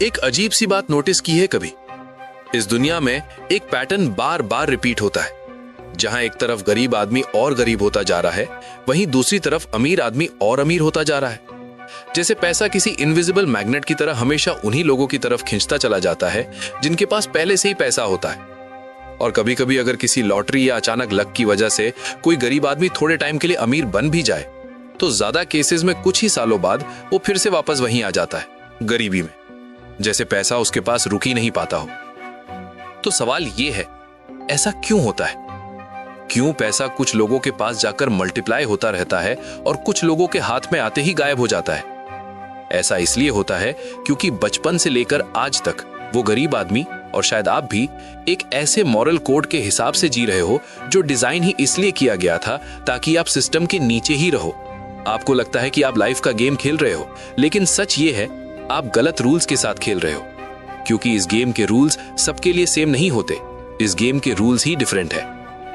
एक अजीब सी बात नोटिस की है कभी? इस दुनिया में एक पैटर्न बार बार रिपीट होता है। जहां एक तरफ गरीब आदमी और गरीब होता जा रहा है, वहीं दूसरी तरफ अमीर आदमी और अमीर होता जा रहा है। जैसे पैसा किसी इनविजिबल मैग्नेट की तरह हमेशा उन्हीं लोगों की तरफ खींचता चला जाता है जिनके पास पहले से ही पैसा होता है। और कभी कभी अगर किसी लॉटरी या अचानक लक की वजह से कोई गरीब आदमी थोड़े टाइम के लिए अमीर बन भी जाए, तो ज्यादा केसेस में कुछ ही सालों बाद वो फिर से वापस वहीं आ जाता है, गरीबी में, जैसे पैसा उसके पास रुक ही नहीं पाता हो। तो सवाल ये है, ऐसा क्यों होता है? क्यों पैसा कुछ लोगों के पास जाकर मल्टीप्लाई होता रहता है और कुछ लोगों के हाथ में आते ही गायब हो जाता है? ऐसा इसलिए होता है क्योंकि बचपन से लेकर आज तक वो गरीब आदमी और शायद आप भी एक ऐसे मॉरल कोड के हिसाब से जी रहे हो जो डिजाइन ही इसलिए किया गया था ताकि आप सिस्टम के नीचे ही रहो। आपको लगता है कि आप लाइफ का गेम खेल रहे हो, लेकिन सच ये है आप गलत रूल्स के साथ खेल रहे हो, क्योंकि इस गेम के रूल्स सबके लिए सेम नहीं होते। इस गेम के रूल्स ही डिफरेंट है।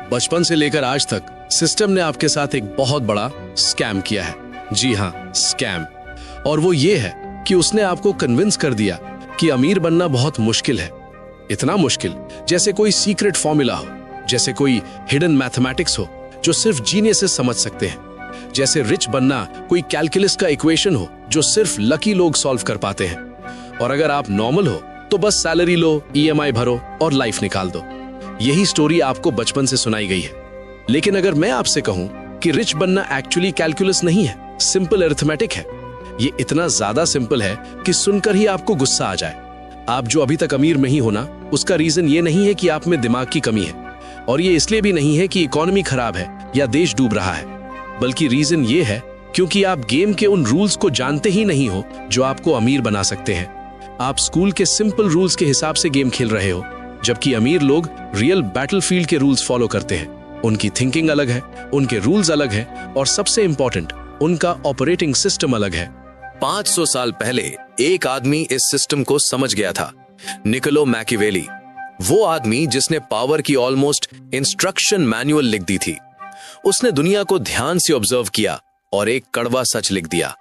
बचपन से लेकर आज तक सिस्टम ने आपके साथ एक बहुत बड़ा स्कैम किया है। जी हाँ, स्कैम। और वो ये है कि उसने आपको कन्विंस कर दिया कि अमीर बनना बहुत मुश्किल है। इतना मुश्किल जैसे कोई सीक्रेट फॉर्मूला हो, जैसे कोई हिडन मैथमेटिक्स हो जो सिर्फ जीनियसेस समझ सकते हैं, जैसे रिच बनना कोई कैलकुलस का इक्वेशन हो जो सिर्फ लकी लोग सॉल्व कर पाते हैं। और अगर आप नॉर्मल हो तो बस सैलरी लो, ईएमआई भरो और लाइफ निकाल दो। यही स्टोरी आपको बचपन से सुनाई गई है। लेकिन अगर मैं आपसे कहूं कि रिच बनना एक्चुअली कैलकुलस नहीं है, सिंपल अरिथमेटिक है, ये इतना ज्यादा सिंपल है कि सुनकर ही आपको गुस्सा आ जाए। आप जो अभी तक अमीर नहीं होना, उसका रीजन ये नहीं है कि आप में दिमाग की कमी है, और ये इसलिए भी नहीं है कि इकोनॉमी खराब है या देश डूब रहा है, बल्कि रीजन ये है क्योंकि आप गेम के उन रूल्स को जानते ही नहीं हो जो आपको अमीर बना सकते हैं। आप स्कूल के सिंपल रूल्स के हिसाब से गेम खेल रहे हो, जबकि अमीर लोग रियल बैटलफील्ड के रूल्स फॉलो करते हैं। उनकी थिंकिंग अलग है, उनके रूल्स अलग हैं, और सबसे इंपॉर्टेंट, उनका ऑपरेटिंग सिस्टम अलग है। 500 साल पहले एक आदमी इस सिस्टम को समझ गया था, निकोलो मैकियावेली। वो आदमी जिसने पावर की ऑलमोस्ट इंस्ट्रक्शन मैनुअल लिख दी थी। उसने दुनिया को ध्यान से ऑब्जर्व किया और एक कड़वा सच लिख दिया।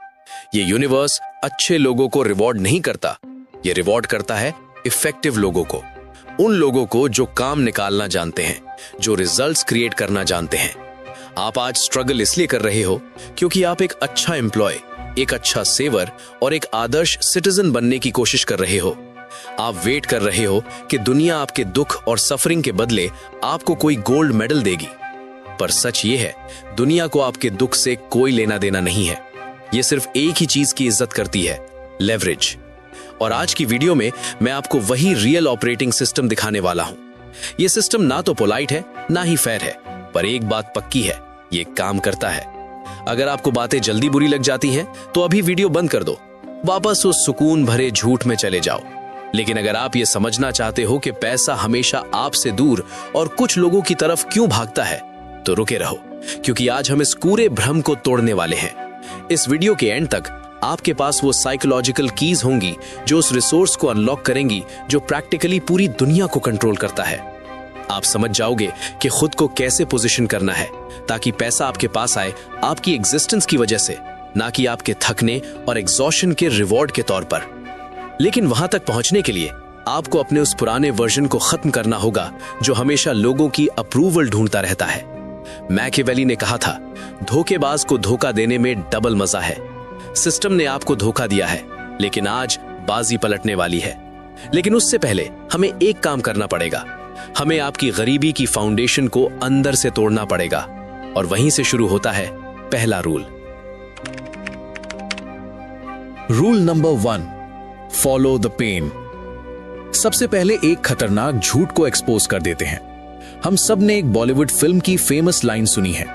ये यूनिवर्स अच्छे लोगों को रिवॉर्ड नहीं करता, ये रिवॉर्ड करता है इफेक्टिव लोगों को, उन लोगों को जो काम निकालना जानते हैं, जो रिजल्ट्स क्रिएट करना जानते हैं। आप आज स्ट्रगल इसलिए कर रहे हो क्योंकि आप एक अच्छा एम्प्लॉय, एक अच्छा सेवर और एक आदर्श सिटीजन बनने की कोशिश कर रहे हो। आप वेट कर रहे हो कि दुनिया आपके दुख और सफरिंग के बदले आपको कोई गोल्ड मेडल देगी। पर सच ये है, दुनिया को आपके दुख से कोई लेना देना नहीं है। ये सिर्फ एक ही चीज की इज्जत करती है, लेवरेज। और आज की वीडियो में मैं आपको वही रियल ऑपरेटिंग सिस्टम दिखाने वाला हूं। ये सिस्टम ना तो पोलाइट है ना ही फेयर है, पर एक बात पक्की है, ये काम करता है। अगर आपको बातें जल्दी बुरी लग जाती हैं तो अभी वीडियो बंद कर दो, वापस उस सुकून भरे झूठ में चले जाओ। लेकिन अगर आप ये समझना चाहते हो कि पैसा हमेशा आपसे दूर और कुछ लोगों की तरफ क्यों भागता है, तो रुके रहो, क्योंकि आज हम इस पूरे भ्रम को तोड़ने वाले हैं। इस वीडियो के एंड तक आपके पास वो साइकोलॉजिकल कीज होंगी जो उस रिसोर्स को अनलॉक करेंगी जो प्रैक्टिकली पूरी दुनिया को कंट्रोल करता है। आप समझ जाओगे कि खुद को कैसे पोजीशन करना है ताकि पैसा आपके पास आए आपकी एग्जिस्टेंस की वजह से, ना कि आपके थकने और एग्जॉशन के रिवॉर्ड के तौर पर। लेकिन वहां तक पहुंचने के लिए आपको अपने उस पुराने वर्जन को खत्म करना होगा जो हमेशा लोगों की अप्रूवल ढूंढता रहता है। मैकियावेली ने कहा था, धोखेबाज को धोखा देने में डबल मजा है। सिस्टम ने आपको धोखा दिया है, लेकिन आज बाजी पलटने वाली है। लेकिन उससे पहले हमें एक काम करना पड़ेगा। हमें आपकी गरीबी की फाउंडेशन को अंदर से तोड़ना पड़ेगा, और वहीं से शुरू होता है पहला rule. Rule number 1, follow the pain. सबसे पहले एक खतरनाक झूठ को एक्सपोज कर देते हैं। हम सब ने एक बॉलीवुड फिल्म की फेमस लाइन सुनी है।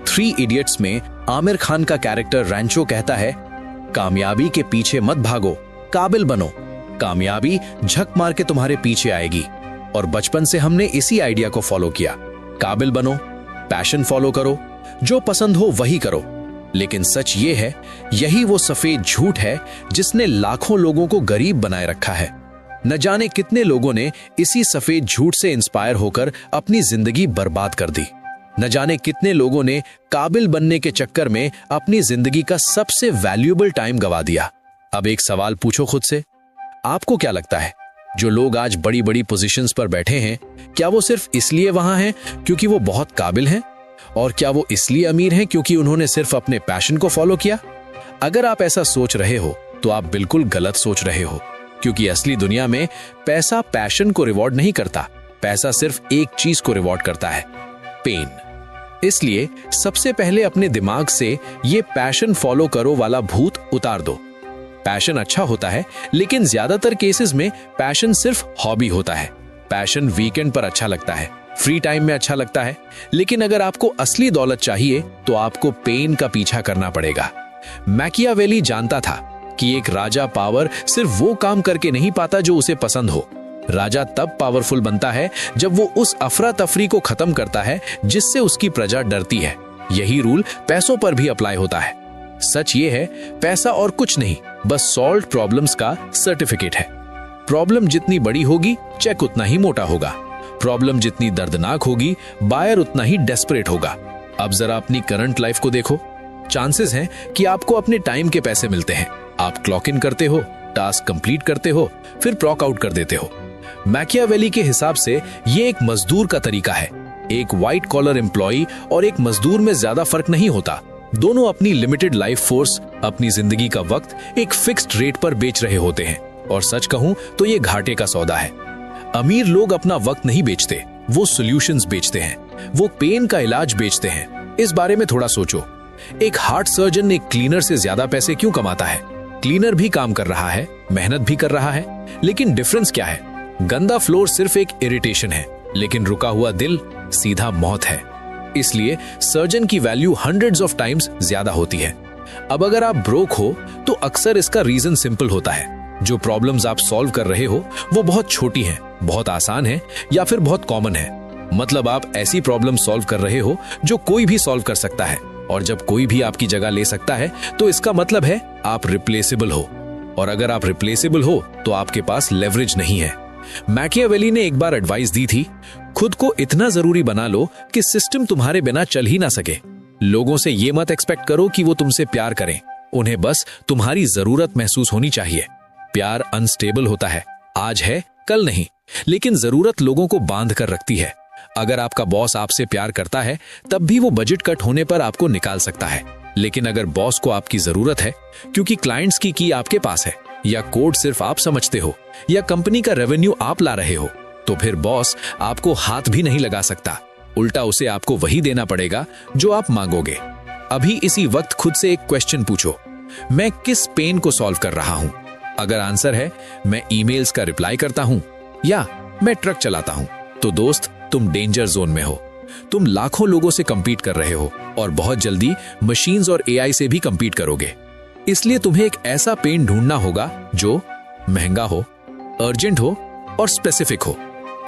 3 इडियट्स में आमिर खान का कैरेक्टर रैंचो कहता है, कामयाबी के पीछे मत भागो, काबिल बनो, कामयाबी झक मार के तुम्हारे पीछे आएगी। और बचपन से हमने इसी आइडिया को फॉलो किया, काबिल बनो, पैशन फॉलो करो, जो पसंद हो वही करो। लेकिन सच ये है, यही वो सफेद झूठ है जिसने लाखों लोगों को गरीब बनाए रखा है। न जाने कितने लोगों ने इसी सफेद झूठ से इंस्पायर होकर अपनी जिंदगी बर्बाद कर दी। न जाने कितने लोगों ने काबिल बनने के चक्कर में अपनी जिंदगी का सबसे वैल्यूएबल टाइम गवा दिया। अब एक सवाल पूछो खुद से, आपको क्या लगता है, जो लोग आज बड़ी बड़ी पोजीशंस पर बैठे हैं, क्या वो सिर्फ इसलिए वहां हैं क्योंकि वो बहुत काबिल हैं? और क्या वो इसलिए अमीर हैं क्योंकि उन्होंने सिर्फ अपने पैशन को फॉलो किया? अगर आप ऐसा सोच रहे हो तो आप बिल्कुल गलत सोच रहे हो, क्योंकि असली दुनिया में पैसा पैशन को रिवॉर्ड नहीं करता। पैसा सिर्फ एक चीज को रिवॉर्ड करता है, पेन। इसलिए सबसे पहले अपने दिमाग से ये पैशन फॉलो करो वाला भूत उतार दो। पैशन अच्छा होता है, लेकिन ज्यादातर केसेस में पैशन सिर्फ हॉबी होता है। पैशन वीकेंड पर अच्छा लगता है, फ्री टाइम में अच्छा लगता है, लेकिन अगर आपको असली दौलत चाहिए तो आपको पेन का पीछा करना पड़ेगा। मैकियावेली जानता था कि एक राजा पावर सिर्फ वो काम करके नहीं पाता जो उसे पसंद हो। राजा तब पावरफुल बनता है जब वो उस अफरा तफरी को खत्म करता है जिससे उसकी प्रजा डरती है। यही रूल पैसों पर भी अप्लाई होता है। सच ये है, पैसा और कुछ नहीं, बस सॉल्व प्रॉब्लम्स का सर्टिफिकेट है। प्रॉब्लम जितनी बड़ी होगी, चेक उतना ही मोटा होगा। प्रॉब्लम जितनी दर्दनाक होगी, बायर उतना ही डेस्परेट होगा। अब जरा अपनी करंट लाइफ को देखो। चांसेस हैं कि आपको अपने टाइम के पैसे मिलते हैं। आप क्लॉक इन करते हो, टास्क कंप्लीट करते हो, फिर क्लॉक आउट कर देते हो। मैकियावेली के हिसाब से ये एक मजदूर का तरीका है। एक व्हाइट कॉलर एम्प्लॉय और एक मजदूर में ज्यादा फर्क नहीं होता। दोनों अपनी लिमिटेड लाइफ फोर्स, अपनी जिंदगी का वक्त एक फिक्स्ड रेट पर बेच रहे होते हैं। और सच कहूं तो ये घाटे का सौदा है। अमीर लोग अपना वक्त नहीं बेचते, वो सॉल्यूशंस बेचते हैं, वो पेन का इलाज बेचते हैं। इस बारे में थोड़ा सोचो। एक हार्ट सर्जन एक क्लीनर से ज्यादा पैसे क्यों कमाता है? क्लीनर भी काम कर रहा है, मेहनत भी कर रहा है, लेकिन डिफरेंस क्या है? गंदा फ्लोर सिर्फ एक इरिटेशन है, लेकिन रुका हुआ दिल सीधा मौत है। इसलिए सर्जन की वैल्यू हंड्रेड्स ऑफ टाइम्स ज्यादा होती है। अब अगर आप ब्रोक हो तो अक्सर इसका रीजन सिंपल होता है। जो प्रॉब्लम्स आप सॉल्व कर रहे हो वो बहुत छोटी हैं, बहुत आसान है, या फिर बहुत कॉमन है। मतलब आप ऐसी प्रॉब्लम सॉल्व कर रहे हो जो कोई भी सॉल्व कर सकता है, और जब कोई भी आपकी जगह ले सकता है तो इसका मतलब है आप रिप्लेसेबल हो। और अगर आप रिप्लेसेबल हो तो आपके पास लेवरेज नहीं है। मैकियावेली ने एक बार एडवाइस दी थी, खुद को इतना जरूरी बना लो कि सिस्टम तुम्हारे बिना चल ही ना सके। लोगों से ये मत एक्सपेक्ट करो कि वो तुमसे प्यार करें, उन्हें बस तुम्हारी जरूरत महसूस होनी चाहिए। प्यार अनस्टेबल होता है, आज है कल नहीं, लेकिन जरूरत लोगों को बांध कर रखती है। अगर आपका बॉस आपसे प्यार करता है तब भी वो बजट कट होने पर आपको निकाल सकता है, लेकिन अगर बॉस को आपकी जरूरत है क्योंकि क्लाइंट्स की आपके पास है, या कोड सिर्फ आप समझते हो, या कंपनी का रेवेन्यू आप ला रहे हो, तो फिर बॉस आपको हाथ भी नहीं लगा सकता। उल्टा उसे आपको वही देना पड़ेगा जो आप मांगोगे। अभी इसी वक्त खुद से एक क्वेश्चन पूछो, मैं किस पेन को सॉल्व कर रहा हूं? अगर आंसर है मैं ईमेल्स का रिप्लाई करता हूं या मैं ट्रक चलाता हूं, तो दोस्त तुम डेंजर जोन में हो। तुम लाखों लोगों से कंपीट कर रहे हो और बहुत जल्दी मशीन्स और एआई से भी कंपीट करोगे। इसलिए तुम्हें एक ऐसा पेन ढूंढना होगा जो महंगा हो, अर्जेंट हो और स्पेसिफिक हो।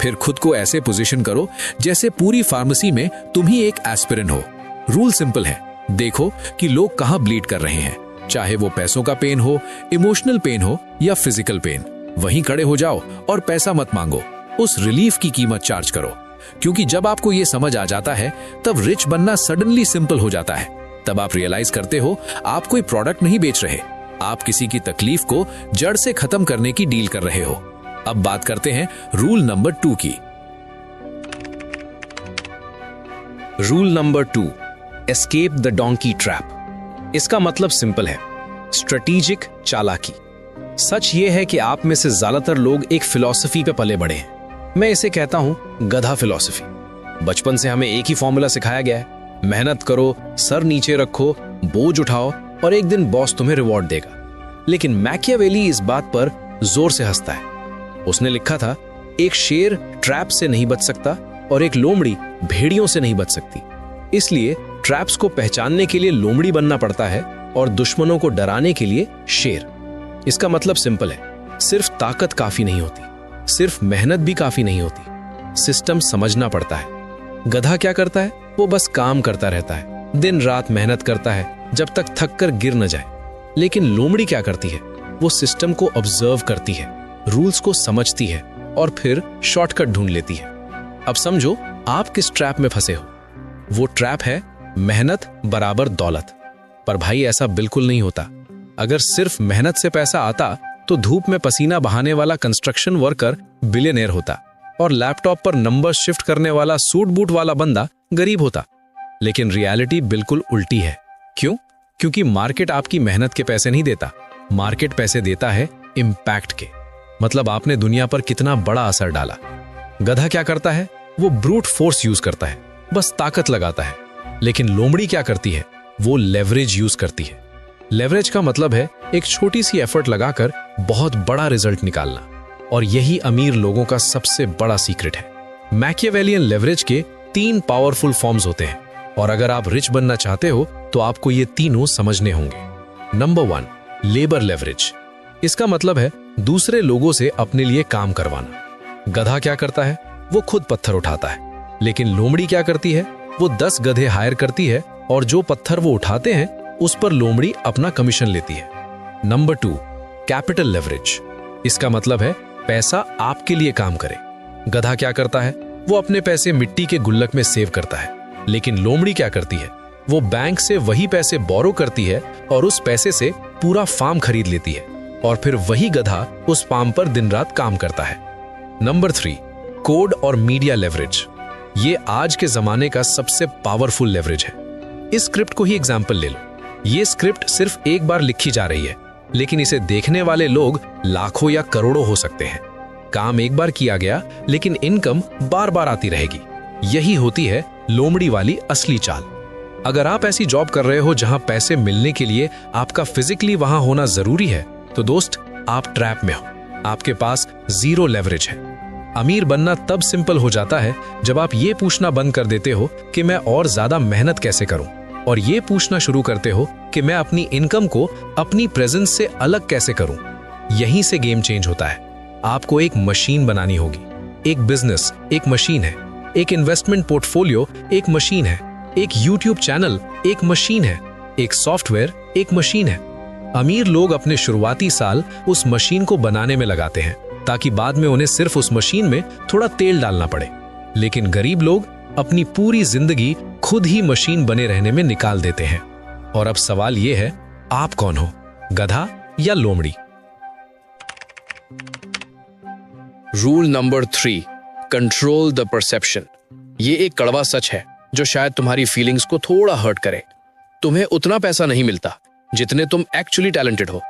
फिर खुद को ऐसे पोजीशन करो जैसे पूरी फार्मेसी में तुम ही एक एस्पिरिन हो। रूल सिंपल है, देखो कि लोग कहां ब्लीड कर रहे हैं, चाहे वो पैसों का पेन हो, इमोशनल पेन हो या फिजिकल पेन। वहीं खड़े हो जाओ और पैसा मत मांगो, उस रिलीफ की कीमत चार्ज करो। क्योंकि जब आपको ये समझ आ जाता है तब रिच बनना सडनली सिंपल हो जाता है। तब आप रियलाइज करते हो आप कोई प्रोडक्ट नहीं बेच रहे, आप किसी की तकलीफ को जड़ से खत्म करने की डील कर रहे हो। अब बात करते हैं रूल नंबर 2 की। Rule number 2, escape the donkey trap. इसका मतलब सिंपल है, स्ट्रेटेजिक चालाकी। सच ये है कि आप में से ज्यादातर लोग एक फिलॉसफी पे पले बढ़े हैं। मैं इसे कहता हूं गधा फिलॉसफी। बचपन से हमें एक ही फॉर्मूला सिखाया गया है, मेहनत करो, सर नीचे रखो, बोझ उठाओ और एक दिन बॉस तुम्हें रिवॉर्ड देगा। लेकिन मैकियावेली इस बात पर जोर से हंसता है। उसने लिखा था, एक शेर ट्रैप से नहीं बच सकता और एक लोमड़ी भेड़ियों से नहीं बच सकती। इसलिए ट्रैप्स को पहचानने के लिए लोमड़ी बनना पड़ता है और दुश्मनों को डराने के लिए शेर। इसका मतलब सिंपल है, सिर्फ ताकत काफी नहीं होती, सिर्फ मेहनत भी काफी नहीं होती, सिस्टम समझना पड़ता है। गधा क्या करता है? वो बस काम करता रहता है, दिन रात मेहनत करता है जब तक थक कर गिर न जाए। लेकिन लोमड़ी क्या करती है? वो सिस्टम को ऑब्जर्व करती है, रूल्स को समझती है और फिर शॉर्टकट ढूंढ लेती है। अब समझो आप किस ट्रैप में फंसे हो। वो ट्रैप है मेहनत बराबर दौलत। पर भाई ऐसा बिल्कुल नहीं होता। अगर सिर्फ मेहनत से पैसा आता तो धूप में पसीना बहाने वाला कंस्ट्रक्शन वर्कर बिलियनेयर होता और लैपटॉप पर नंबर शिफ्ट करने वाला सूट बूट वाला बंदा गरीब होता। लेकिन रियलिटी बिल्कुल उल्टी है। क्यों? क्योंकि मार्केट आपकी मेहनत के पैसे नहीं देता, मार्केट पैसे देता है इम्पैक्ट के। मतलब आपने दुनिया पर कितना बड़ा असर डाला। गधा क्या करता है? वो ब्रूट फोर्स यूज करता है, बस ताकत लगाता है। लेकिन लोमड़ी क्या करती है? वो लेवरेज यूज करती है। लेवरेज का मतलब है एक छोटी सी एफर्ट लगाकर बहुत बड़ा रिजल्ट निकालना, और यही अमीर लोगों का सबसे बड़ा सीक्रेट है। मैकियावेलियन लेवरेज के 3 पावरफुल फॉर्म्स होते हैं, और अगर आप रिच बनना चाहते हो तो आपको ये तीनों समझने होंगे। Number 1, labour leverage. इसका मतलब है दूसरे लोगों से अपने लिए काम करवाना। गधा क्या करता है? वो खुद पत्थर उठाता है। लेकिन लोमड़ी क्या करती है? वो 10 गधे हायर करती है, और जो पत्थर वो उठाते हैं उस पर लोमड़ी अपना कमीशन लेती है। Number 2, capital leverage. इसका मतलब है पैसा आपके लिए काम करे। गधा क्या करता है? वो अपने पैसे मिट्टी के गुल्लक में सेव करता है। लेकिन लोमड़ी क्या करती है? वो बैंक से वही पैसे बोरो करती है और उस पैसे से पूरा फार्म खरीद लेती है, और फिर वही गधा उस फार्म पर दिन रात काम करता है। नंबर 3, कोड और मीडिया लेवरेज। ये आज के जमाने का सबसे पावरफुल लेवरेज है। इस स्क्रिप्ट को ही एग्जाम्पल ले लो। ये स्क्रिप्ट सिर्फ एक बार लिखी जा रही है, लेकिन इसे देखने वाले लोग लाखों या करोड़ों हो सकते हैं। काम एक बार किया गया, लेकिन इनकम बार बार आती रहेगी। यही होती है लोमड़ी वाली असली चाल। अगर आप ऐसी जॉब कर रहे हो जहां पैसे मिलने के लिए आपका फिजिकली वहां होना जरूरी है, तो दोस्त आप ट्रैप में हो। आपके पास जीरो लेवरेज है। अमीर बनना तब सिंपल हो जाता है जब आप ये पूछना बंद कर देते हो कि मैं और ज्यादा मेहनत कैसे करूं, और ये पूछना शुरू करते हो कि मैं अपनी इनकम को अपनी प्रेजेंस से अलग कैसे करूं। यहीं से गेम चेंज होता है। आपको एक मशीन बनानी होगी। एक बिजनेस एक मशीन है, एक इन्वेस्टमेंट पोर्टफोलियो एक मशीन है, एक यूट्यूब चैनल एक मशीन है, एक सॉफ्टवेयर एक मशीन है। अमीर लोग अपने शुरुआती साल उस मशीन को बनाने में लगाते हैं, ताकि बाद में उन्हें सिर्फ उस मशीन में थोड़ा तेल डालना पड़े। लेकिन गरीब लोग अपनी पूरी जिंदगी खुद ही मशीन बने रहने में निकाल देते हैं। और अब सवाल यह है, आप कौन हो, गधा या लोमड़ी? Rule number 3, control the perception. ये एक कड़वा सच है जो शायद तुम्हारी फीलिंग्स को थोड़ा हर्ट करे। तुम्हें उतना पैसा नहीं मिलता जितने तुम एक्चुअली टैलेंटेड हो।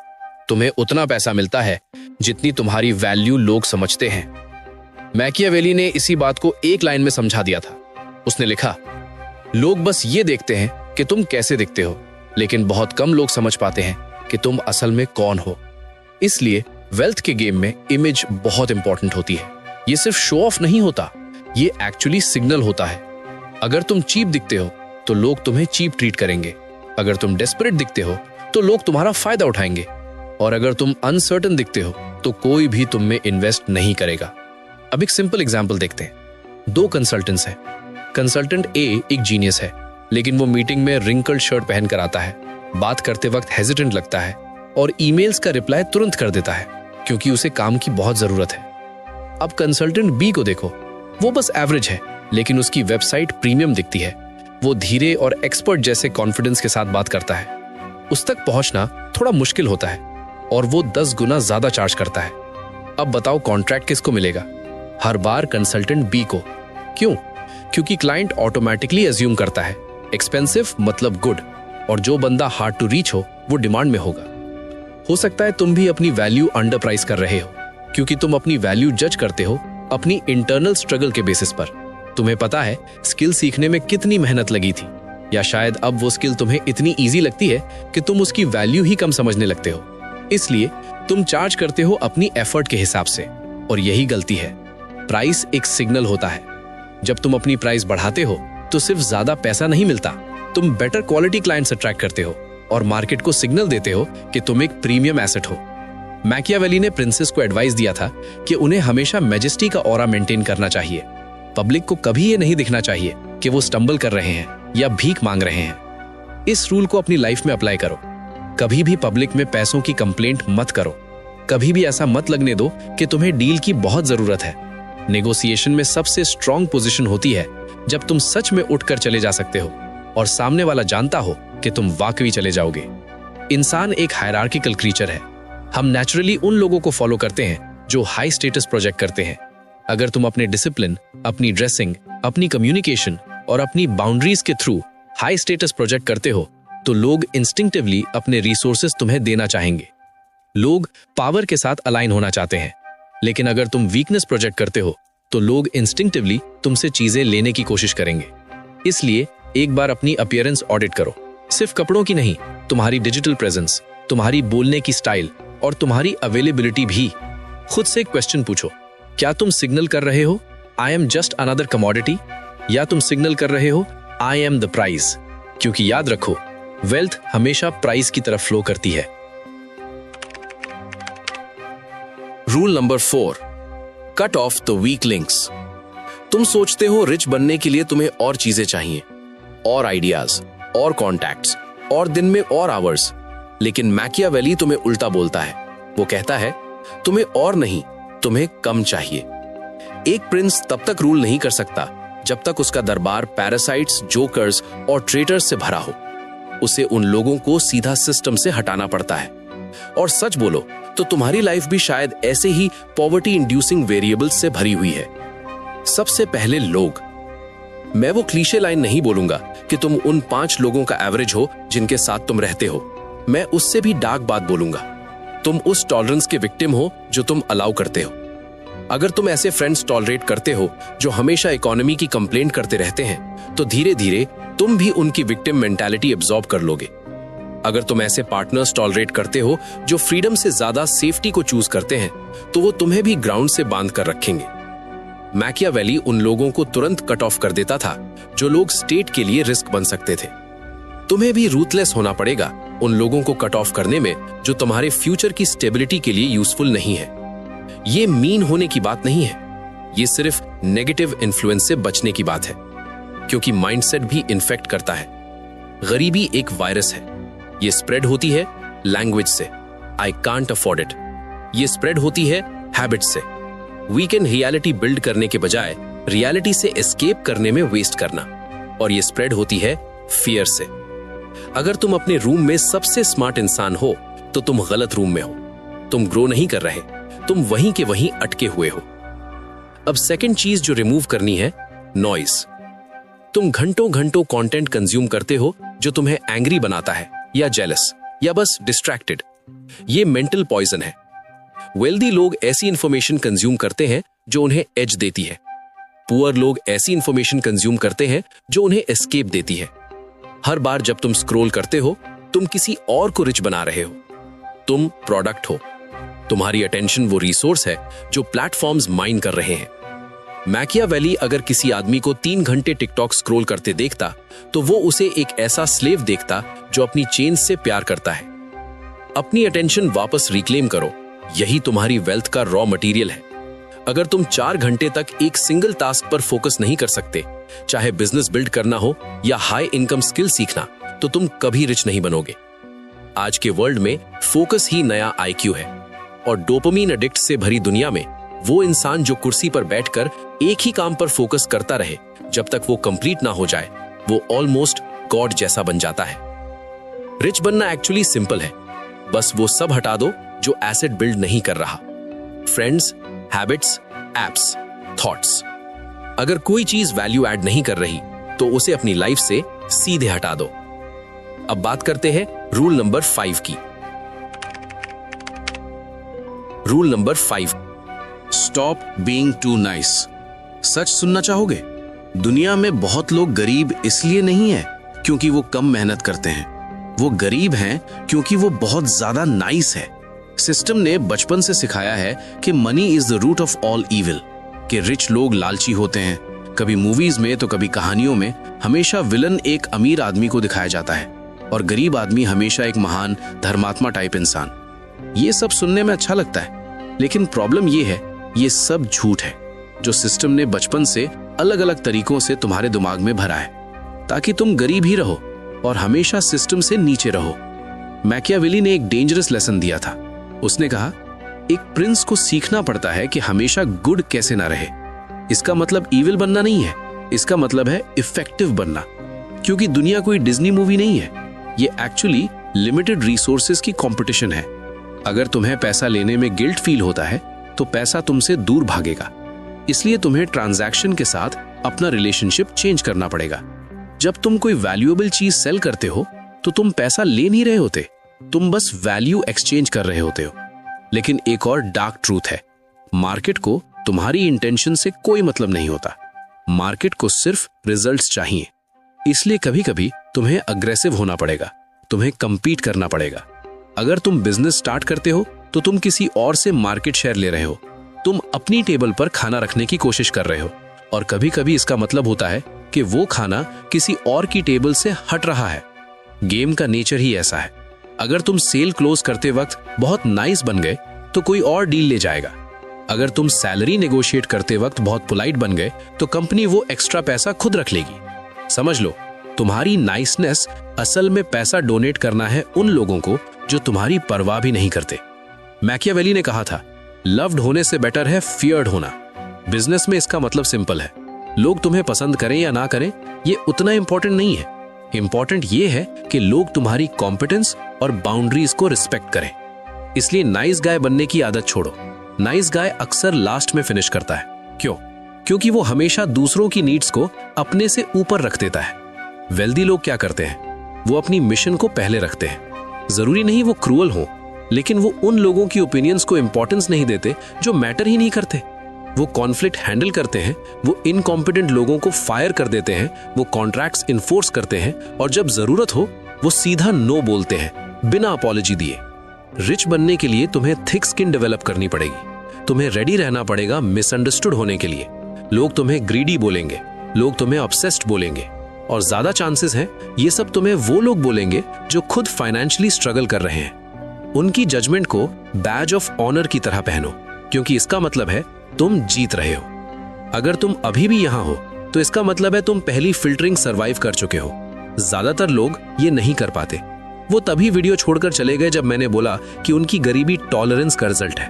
तुम्हें उतना पैसा मिलता है जितनी तुम्हारी वैल्यू लोग समझते हैं। मैकियावेली ने इसी बात को एक लाइन में समझा दिया था। उसने लिखा, लोग बस ये देखते हैं कि तुम कैसे दिखते हो, लेकिन बहुत कम लोग समझ पाते हैं कि तुम असल में कौन हो। इसलिए वेल्थ के गेम में इमेज बहुत इंपॉर्टेंट होती है। ये सिर्फ शो ऑफ नहीं होता, ये एक्चुअली सिग्नल होता है। अगर तुम चीप दिखते हो तो लोग तुम्हें चीप ट्रीट करेंगे। अगर तुम डेस्परेट दिखते हो तो लोग तुम्हारा फायदा उठाएंगे। और अगर तुम अनसर्टन दिखते हो तो कोई भी तुम में इन्वेस्ट नहीं करेगा। अब एक सिंपल एग्जांपल देखते हैं। 2 कंसल्टेंट्स हैं। कंसल्टेंट ए एक जीनियस है, लेकिन वो मीटिंग में रिंकल्ड शर्ट पहनकर आता है, बात करते वक्त हेजिटेंट लगता है और ईमेल्स का रिप्लाई तुरंत कर देता है क्योंकि उसे काम की बहुत जरूरत है। अब कंसल्टेंट बी को देखो, वो बस एवरेज है, लेकिन उसकी वेबसाइट प्रीमियम दिखती है। वो धीरे और एक्सपर्ट जैसे कॉन्फिडेंस के साथ बात करता है। उस तक पहुंचना थोड़ा मुश्किल होता है और वो 10 गुना ज्यादा चार्ज करता है। अब बताओ कॉन्ट्रैक्ट किसको मिलेगा? हर बार कंसल्टेंट बी को। क्यों? क्योंकि क्लाइंट ऑटोमेटिकली अज्यूम करता है एक्सपेंसिव मतलब गुड, और जो बंदा हार्ड टू रीच हो वो डिमांड में होगा। हो सकता है तुम भी अपनी वैल्यू अंडर प्राइस कर रहे हो, क्योंकि तुम अपनी वैल्यू जज करते हो अपनी इंटरनल स्ट्रगल के बेसिस पर। तुम्हें पता है स्किल सीखने में कितनी मेहनत लगी थी, या शायद अब वो स्किल तुम्हें इतनी ईजी लगती है कि तुम उसकी वैल्यू ही कम समझने लगते हो। इसलिए तुम चार्ज करते हो अपनी एफर्ट के हिसाब से, और यही गलती है। प्राइस एक सिग्नल होता है। जब तुम अपनी प्राइस बढ़ाते हो तो सिर्फ ज्यादा पैसा नहीं मिलता, तुम बेटर क्वालिटी क्लाइंट्स अट्रैक्ट करते हो और मार्केट को सिग्नल देते हो कि तुम एक प्रीमियम एसेट हो। मैकियावेली ने प्रिंसेस को एडवाइस दिया था कि उन्हें हमेशा मैजेस्टी का ऑरा मेंटेन करना चाहिए। पब्लिक को कभी ये नहीं दिखना चाहिए कि वो स्टंबल कर रहे हैं या भीख मांग रहे हैं। इस रूल को अपनी लाइफ में अप्लाई करो। कभी भी पब्लिक में पैसों की कंप्लेंट मत करो। कभी भी ऐसा मत लगने दो कि तुम्हें डील की बहुत जरूरत है। नेगोशिएशन में सबसे स्ट्रॉन्ग पोजीशन होती है जब तुम सच में उठकर चले जा सकते हो और सामने वाला जानता हो कि तुम वाकई चले जाओगे। इंसान एक हायरार्किकल क्रीचर है। हम नेचुरली उन लोगों को फॉलो करते हैं जो हाई स्टेटस प्रोजेक्ट करते हैं। अगर तुम अपने डिसिप्लिन, अपनी ड्रेसिंग, अपनी कम्युनिकेशन और अपनी बाउंड्रीज के थ्रू हाई स्टेटस प्रोजेक्ट करते हो तो लोग इंस्टिंक्टिवली अपने रिसोर्सेज तुम्हें देना चाहेंगे। लोग पावर के साथ अलाइन होना चाहते हैं, लेकिन अगर तुम वीकनेस प्रोजेक्ट करते हो तो लोग इंस्टिंक्टिवली तुमसे चीजें लेने की कोशिश करेंगे। इसलिए एक बार अपनी अपीयरेंस ऑडिट करो, सिर्फ कपड़ों की नहीं, तुम्हारी डिजिटल प्रेजेंस, तुम्हारी बोलने की स्टाइल और तुम्हारी अवेलेबिलिटी भी। खुद से एक क्वेश्चन पूछो, क्या तुम सिग्नल कर रहे हो I am just another commodity, या तुम सिग्नल कर रहे हो आई एम द प्राइस? क्योंकि याद रखो, वेल्थ हमेशा प्राइस की तरफ फ्लो करती है। Rule number 4, cut off the weak links. तुम सोचते हो रिच बनने के लिए तुम्हें और चीजें चाहिए, और आइडियाज, और कॉन्टैक्ट्स, और दिन में और आवर्स, लेकिन मैकियावेली तुम्हें उल्टा बोलता है। वो कहता है तुम्हें और नहीं, तुम्हें कम चाहिए। एक प्रिंस तब तक रूल नहीं कर सकता जब तक उसका दरबार पैरासाइट्स, जोकर्स और ट्रेटर्स से भरा हो। उसे उन लोगों को सीधा सिस्टम से हटाना पड़ता है। और सच बोलो तो तुम्हारी लाइफ भी शायद ऐसे ही पॉवर्टी इंड्यूसिंग वेरिएबल्स से भरी हुई है। सबसे पहले लोग। मैं वो क्लीशे लाइन नहीं बोलूंगा कि तुम उन 5 लोगों का एवरेज हो जिनके साथ तुम रहते हो। मैं उससे भी डार्क बात बोलूंगा, तुम उस टॉलरेंस के विक्टिम हो जो तुम अलाउ करते हो। अगर तुम ऐसे फ्रेंड्स टॉलरेट करते हो जो हमेशा इकोनॉमी की कंप्लेंट करते रहते हैं, तो धीरे धीरे तुम भी उनकी विक्टिम मेंटालिटी एब्जॉर्ब कर लोगे। अगर तुम ऐसे पार्टनर्स टॉलरेट करते हो जो फ्रीडम से ज्यादा सेफ्टी को चूज करते हैं, तो वो तुम्हें भी ग्राउंड से बांध कर रखेंगे। मैकियावेली उन लोगों को तुरंत कट ऑफ कर देता था जो लोग स्टेट के लिए रिस्क बन सकते थे। तुम्हें भी रूथलेस होना पड़ेगा उन लोगों को कट ऑफ करने में जो तुम्हारे फ्यूचर की स्टेबिलिटी के लिए यूजफुल नहीं है। ये मीन होने की बात नहीं है, ये सिर्फ नेगेटिव इन्फ्लुएंस से बचने की बात है, क्योंकि माइंडसेट भी इन्फेक्ट करता है। गरीबी एक वायरस है, ये स्प्रेड होती है लैंग्वेज से, आई कांट अफोर्ड इट। ये स्प्रेड होती है हैबिट से, वीकेंड रियलिटी बिल्ड करने के बजाय रियलिटी से एस्केप करने में वेस्ट करना, और ये स्प्रेड होती है फियर से। अगर तुम अपने रूम में सबसे स्मार्ट इंसान हो तो तुम गलत रूम में हो, तुम ग्रो नहीं कर रहे, तुम वहीं के वहीं अटके हुए हो। अब सेकंड चीज जो रिमूव करनी है, नॉइज। तुम घंटों घंटों कंटेंट कंज्यूम करते हो जो तुम्हें एंग्री बनाता है या जेलस या बस डिस्ट्रैक्टेड। ये मेंटल पॉइजन है। वेल्दी लोग ऐसी इंफॉर्मेशन कंज्यूम करते हैं जो उन्हें एज देती है। पुअर लोग ऐसी इंफॉर्मेशन कंज्यूम करते हैं जो उन्हें एस्केप देती है। हर बार जब तुम स्क्रॉल करते हो, तुम किसी और को रिच बना रहे हो। तुम प्रोडक्ट हो, तुम्हारी अटेंशन वो रिसोर्स है जो प्लेटफॉर्म्स माइन कर रहे हैं। मैकियावेली अगर किसी आदमी को 3 घंटे टिकटॉक स्क्रॉल करते देखता, तो वो उसे एक ऐसा स्लेव देखता जो अपनी चेन से प्यार करता है। अपनी अटेंशन वापस रिक्लेम करो, यही तुम्हारी वेल्थ का रॉ मटेरियल है। अगर तुम 4 घंटे तक एक सिंगल टास्क पर फोकस नहीं कर सकते, चाहे बिजनेस बिल्ड करना हो या हाई इनकम स्किल सीखना, तो तुम कभी रिच नहीं बनोगे। आज के वर्ल्ड में फोकस ही नया आईक्यू है, और डोपामीन एडिक्ट से भरी दुनिया में वो इंसान जो कुर्सी पर बैठकर एक ही काम पर फोकस करता रहे जब तक वो कंप्लीट ना हो जाए, वो ऑलमोस्ट गॉड जैसा बन जाता है। रिच बनना एक्चुअली सिंपल है, बस वो सब हटा दो जो एसेट बिल्ड नहीं कर रहा। Friends, habits, apps, thoughts. अगर कोई चीज वैल्यू ऐड नहीं कर रही तो उसे अपनी लाइफ से सीधे हटा दो। अब बात करते हैं रूल नंबर 5 की। Rule number 5, stop being too nice. सच सुनना चाहोगे? दुनिया में बहुत लोग गरीब इसलिए नहीं है क्योंकि वो कम मेहनत करते हैं, वो गरीब हैं क्योंकि वो बहुत ज्यादा नाइस है। सिस्टम ने बचपन से सिखाया है कि money is the root of all evil, कि रिच लोग लालची होते हैं। कभी मूवीज में तो कभी कहानियों में हमेशा विलन एक अमीर आदमी को दिखाया जाता है और गरीब आदमी हमेशा एक महान धर्मात्मा टाइप इंसान। ये सब सुनने में अच्छा लगता है, लेकिन प्रॉब्लम ये है, ये सब झूठ है जो सिस्टम ने बचपन से अलग अलग तरीकों से तुम्हारे दिमाग में भरा है ताकि तुम गरीब ही रहो और हमेशा सिस्टम से नीचे रहो। मैकियावेली ने एक डेंजरस लेसन दिया था। उसने कहा, एक प्रिंस को सीखना पड़ता है कि हमेशा गुड कैसे ना रहे। इसका मतलब इविल बनना नहीं है, इसका मतलब है इफेक्टिव बनना। क्योंकि दुनिया कोई डिज्नी मूवी नहीं है, ये एक्चुअली लिमिटेड रिसोर्सेज की कंपटीशन है। अगर तुम्हें पैसा लेने में गिल्ट फील होता है तो पैसा तुमसे दूर भागेगा। इसलिए तुम्हें ट्रांजैक्शन के साथ अपना रिलेशनशिप चेंज करना पड़ेगा। जब तुम कोई वैल्यूएबल चीज सेल करते हो तो तुम पैसा ले नहीं रहे होते, तुम बस वैल्यू एक्सचेंज कर रहे होते हो। लेकिन एक और डार्क ट्रूथ है, मार्केट को तुम्हारी इंटेंशन से कोई मतलब नहीं होता। मार्केट को सिर्फ रिजल्ट्स चाहिए। इसलिए कभी कभी तुम्हें अग्रेसिव होना पड़ेगा, तुम्हें कंपीट करना पड़ेगा। अगर तुम बिजनेस स्टार्ट करते हो तो तुम किसी और से मार्केट शेयर ले रहे हो, तुम अपनी टेबल पर खाना रखने की कोशिश कर रहे हो, और कभी कभी इसका मतलब होता है कि वो खाना किसी और की टेबल से हट रहा है। गेम का नेचर ही ऐसा है। अगर तुम सेल क्लोज करते वक्त बहुत नाइस बन गए तो कोई और डील ले जाएगा। अगर तुम सैलरी नेगोशिएट करते वक्त बहुत पोलाइट बन गए तो कंपनी वो एक्स्ट्रा पैसा खुद रख लेगी। समझ लो, तुम्हारी नाइसनेस असल में पैसा डोनेट करना है उन लोगों को जो तुम्हारी परवाह भी नहीं करते। मैकियावेली ने कहा था, लव्ड होने से बेटर है फियर्ड होना। बिजनेस में इसका मतलब सिंपल है, लोग तुम्हें पसंद करें या ना करें ये उतना इंपॉर्टेंट नहीं है। इंपॉर्टेंट ये है कि लोग तुम्हारी कॉम्पिटेंस और बाउंड्रीज को रिस्पेक्ट करें। इसलिए नाइस गाय बनने की आदत छोड़ो। नाइस गाय अक्सर लास्ट में फिनिश करता है। क्यों? क्योंकि वो हमेशा दूसरों की नीड्स को अपने से ऊपर रख देता है। वेल्दी लोग क्या करते हैं? वो अपनी मिशन को पहले रखते हैं। जरूरी नहीं वो क्रूअल हो, लेकिन वो उन लोगों की ओपिनियंस को इंपॉर्टेंस नहीं देते जो मैटर ही नहीं करते। वो कॉन्फ्लिक्ट हैंडल करते हैं, वो इनकॉम्पिटेंट लोगों को फायर कर देते हैं, वो कॉन्ट्रैक्ट्स इन्फोर्स करते हैं, और जब जरूरत हो वो सीधा नो बोलते हैं बिना अपॉलॉजी दिए। रिच बनने के लिए तुम्हें थिक स्किन डेवलप करनी पड़ेगी। तुम्हें रेडी रहना पड़ेगा मिसअंडरस्टूड होने के लिए। लोग तुम्हें ग्रीडी बोलेंगे, लोग तुम्हें ऑब्सेस्ड बोलेंगे, और ज्यादा चांसेस हैं ये सब तुम्हें वो लोग बोलेंगे जो खुद फाइनेंशियली स्ट्रगल कर रहे हैं। उनकी जजमेंट को बैज ऑफ ऑनर की तरह पहनो, क्योंकि इसका मतलब है तुम जीत रहे हो। अगर तुम अभी भी यहां हो तो इसका मतलब है तुम पहली फिल्टरिंग सरवाइव कर चुके हो। ज्यादातर लोग ये नहीं कर पाते। वो तभी वीडियो छोड़कर चले गए जब मैंने बोला कि उनकी गरीबी टॉलरेंस का रिजल्ट है।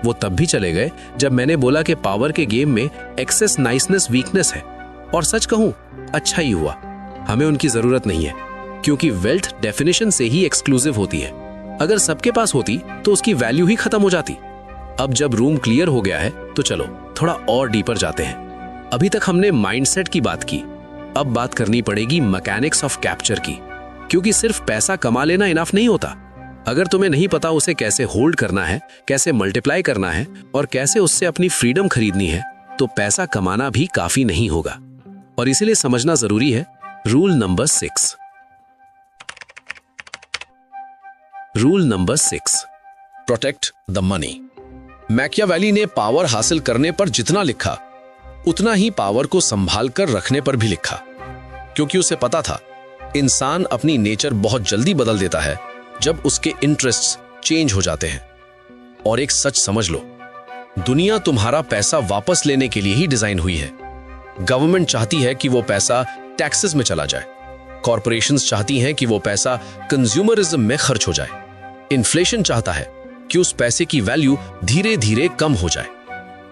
वो तब भी चले गए जब मैंने बोला कि पावर के गेम में एक्सेस नाइसनेस वीकनेस है। और सच कहूं, अच्छा ही हुआ। हमें उनकी जरूरत नहीं है, क्योंकि वेल्थ डेफिनेशन से ही एक्सक्लूसिव होती है। अगर सबके पास होती तो उसकी वैल्यू ही खत्म हो जाती। अब जब रूम क्लियर हो गया है तो चलो थोड़ा और डीपर जाते हैं। अभी तक हमने माइंडसेट की बात की, अब बात करनी पड़ेगी मैकेनिक्स ऑफ कैप्चर की, क्योंकि सिर्फ पैसा कमा लेना इनफ नहीं होता। अगर तुम्हें नहीं पता उसे कैसे होल्ड करना है, कैसे मल्टीप्लाई करना है और कैसे उससे अपनी फ्रीडम खरीदनी है, तो पैसा कमाना भी काफी नहीं होगा। और इसीलिए समझना जरूरी है rule number 6। Rule number 6, protect the money. Machiavelli ने पावर हासिल करने पर जितना लिखा उतना ही पावर को संभाल कर रखने पर भी लिखा, क्योंकि उसे पता था इंसान अपनी नेचर बहुत जल्दी बदल देता है जब उसके इंटरेस्ट्स चेंज हो जाते हैं। और एक सच समझ लो, दुनिया तुम्हारा पैसा वापस लेने के लिए ही डिजाइन हुई है। गवर्नमेंट चाहती है कि वो पैसा टैक्सेस में चला जाए, कॉरपोरेशंस चाहती हैं कि वो पैसा कंज्यूमरिज्म में खर्च हो जाए, इन्फ्लेशन चाहता है कि उस पैसे की वैल्यू धीरे धीरे कम हो जाए,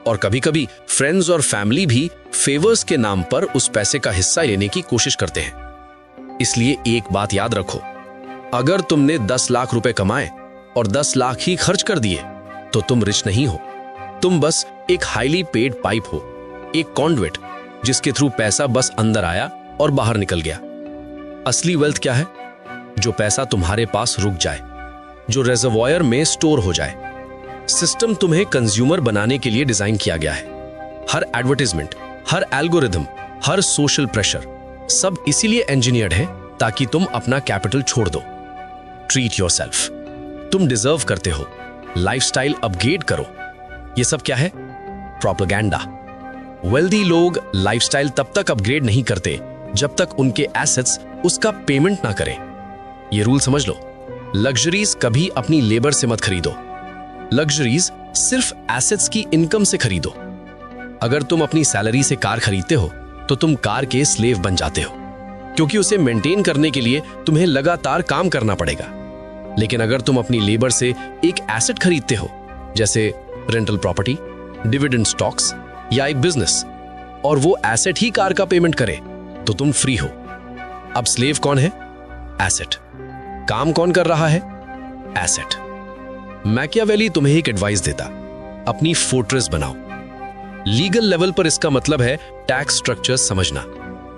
और कभी कभी फ्रेंड्स और फैमिली भी फेवर्स के नाम पर उस पैसे का हिस्सा लेने की कोशिश करते हैं। इसलिए एक बात याद रखो, अगर तुमने 10 लाख रुपए कमाए और 10 लाख ही खर्च कर दिए तो तुम रिच नहीं हो। तुम बस एक हाईली पेड पाइप हो, एक कॉन्डुइट जिसके थ्रू पैसा बस अंदर आया और बाहर निकल गया। असली वेल्थ क्या है? जो पैसा तुम्हारे पास रुक जाए, जो रिजर्वॉयर में स्टोर हो जाए। सिस्टम तुम्हें कंज्यूमर बनाने के लिए डिजाइन किया गया है। हर एडवर्टाइजमेंट, हर एल्गोरिथम, हर सोशल प्रेशर, सब इसीलिए इंजीनियर्ड है ताकि तुम अपना कैपिटल छोड़ दो। ट्रीट योरसेल्फ, तुम डिजर्व करते हो। लाइफस्टाइल अपग्रेड करो। ये सब क्या है? प्रोपेगेंडा। वेल्दी लोग लाइफस्टाइल तब तक अपग्रेड नहीं करते जब तक उनके एसेट्स उसका पेमेंट ना करें। ये रूल समझ लो, लग्जरीज कभी अपनी लेबर से मत खरीदो। लग्जरीज सिर्फ एसेट्स की इनकम से खरीदो। अगर तुम अपनी सैलरी से कार खरीदते हो तो तुम कार के स्लेव बन जाते हो, क्योंकि उसे मेंटेन करने के लिए तुम्हें लगातार काम करना पड़ेगा। लेकिन अगर तुम अपनी लेबर से एक एसेट खरीदते हो, जैसे रेंटल प्रॉपर्टी, डिविडेंड स्टॉक्स या एक बिजनेस, और वो एसेट ही कार का पेमेंट करे, तो तुम फ्री हो। अब स्लेव कौन है? एसेट। काम कौन कर रहा है? एसेट। मैकियावेली तुम्हें एक एडवाइस देता, अपनी फोर्ट्रेस बनाओ। लीगल लेवल पर इसका मतलब है टैक्स स्ट्रक्चर समझना,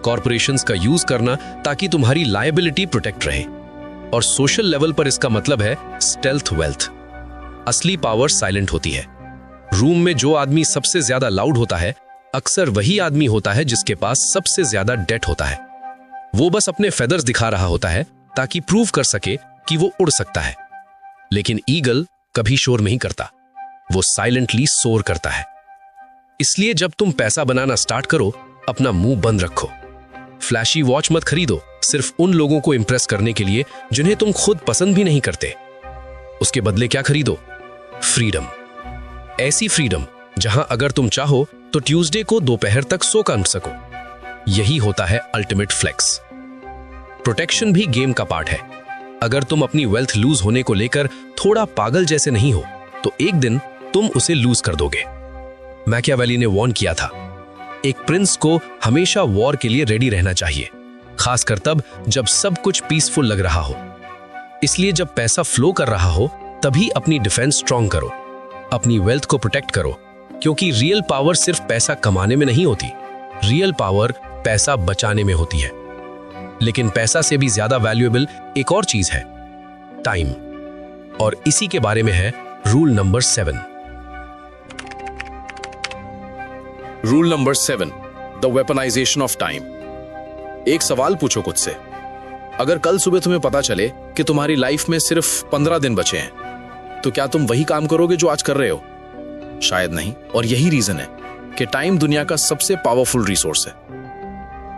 कॉर्पोरेशंस का यूज करना ताकि तुम्हारी लायबिलिटी प्रोटेक्ट रहे, और सोशल लेवल पर इसका मतलब है स्टेल्थ वेल्थ। असली पावर साइलेंट होती है। रूम में जो आदमी सबसे ज्यादा लाउड होता है अक्सर वही आदमी होता है जिसके पास सबसे ज्यादा डेट होता है। वो बस अपने फेदर्स दिखा रहा होता है ताकि प्रूव कर सके कि वो उड़ सकता है। लेकिन ईगल कभी शोर नहीं करता, वो साइलेंटली सोर करता है। इसलिए जब तुम पैसा बनाना स्टार्ट करो, अपना मुंह बंद रखो। फ्लैशी वॉच मत खरीदो सिर्फ उन लोगों को इंप्रेस करने के लिए जिन्हें तुम खुद पसंद भी नहीं करते। उसके बदले क्या खरीदो? फ्रीडम। ऐसी फ्रीडम जहां अगर तुम चाहो तो ट्यूसडे को दोपहर तक सो कर सको। यही होता है अल्टीमेट फ्लेक्स। प्रोटेक्शन भी गेम का पार्ट है। अगर तुम अपनी वेल्थ लूज होने को लेकर थोड़ा पागल जैसे नहीं हो तो एक दिन तुम उसे लूज कर दोगे। मैकियावेली ने वॉर्न किया था, एक प्रिंस को हमेशा वॉर के लिए रेडी रहना चाहिए, खासकर तब जब सब कुछ पीसफुल लग रहा हो। इसलिए जब पैसा फ्लो कर रहा हो तभी अपनी डिफेंस स्ट्रांग करो, अपनी वेल्थ को प्रोटेक्ट करो, क्योंकि रियल पावर सिर्फ पैसा कमाने में नहीं होती, रियल पावर पैसा बचाने में होती है। लेकिन पैसा से भी ज्यादा वैल्यूएबल एक और चीज है, टाइम। और इसी के बारे में है rule number 7। Rule number 7, the weaponisation of time. एक सवाल पूछो खुद से, अगर कल सुबह तुम्हें पता चले कि तुम्हारी लाइफ में सिर्फ 15 दिन बचे हैं, तो क्या तुम वही काम करोगे जो आज कर रहे हो? शायद नहीं। और यही रीजन है कि टाइम दुनिया का सबसे पावरफुल रिसोर्स है।